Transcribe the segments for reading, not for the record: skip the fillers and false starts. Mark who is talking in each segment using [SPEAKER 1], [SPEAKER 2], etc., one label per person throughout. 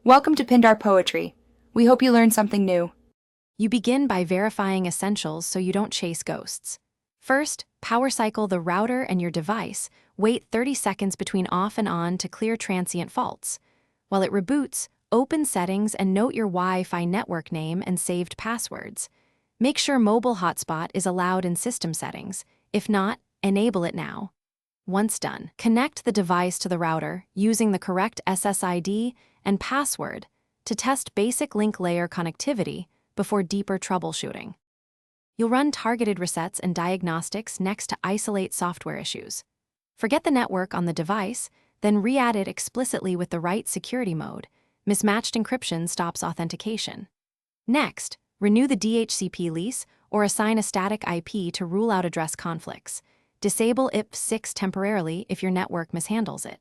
[SPEAKER 1] Welcome to Pindar Poetry. We hope you learned something new.
[SPEAKER 2] You begin by verifying essentials so you don't chase ghosts. First, power cycle the router and your device. Wait 30 seconds between off and on to clear transient faults. While it reboots, open settings and note your Wi-Fi network name and saved passwords. Make sure mobile hotspot is allowed in system settings. If not, enable it now. Once done, connect the device to the router using the correct SSID and password to test basic link layer connectivity before deeper troubleshooting. You'll run targeted resets and diagnostics next to isolate software issues. Forget the network on the device, then re-add it explicitly with the right security mode. Mismatched encryption stops authentication. Next, renew the DHCP lease or assign a static IP to rule out address conflicts. Disable IPv6 temporarily if your network mishandles it.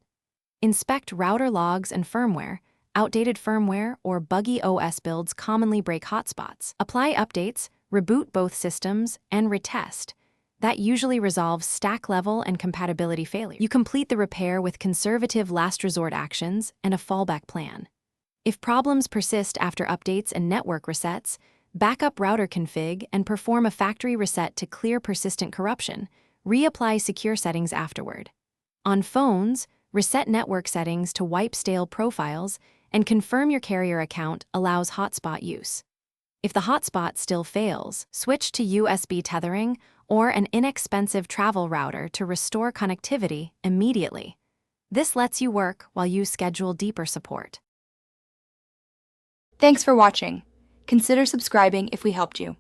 [SPEAKER 2] Inspect router logs and firmware. Outdated firmware or buggy OS builds commonly break hotspots. Apply updates, reboot both systems, and retest. That usually resolves stack level and compatibility failure. You complete the repair with conservative last resort actions and a fallback plan. If problems persist after updates and network resets, backup router config and perform a factory reset to clear persistent corruption. Reapply secure settings afterward. On phones, reset network settings to wipe stale profiles and confirm your carrier account allows hotspot use. If the hotspot still fails, switch to USB tethering or an inexpensive travel router to restore connectivity immediately. This lets you work while you schedule deeper support.
[SPEAKER 1] Thanks for watching. Consider subscribing if we helped you.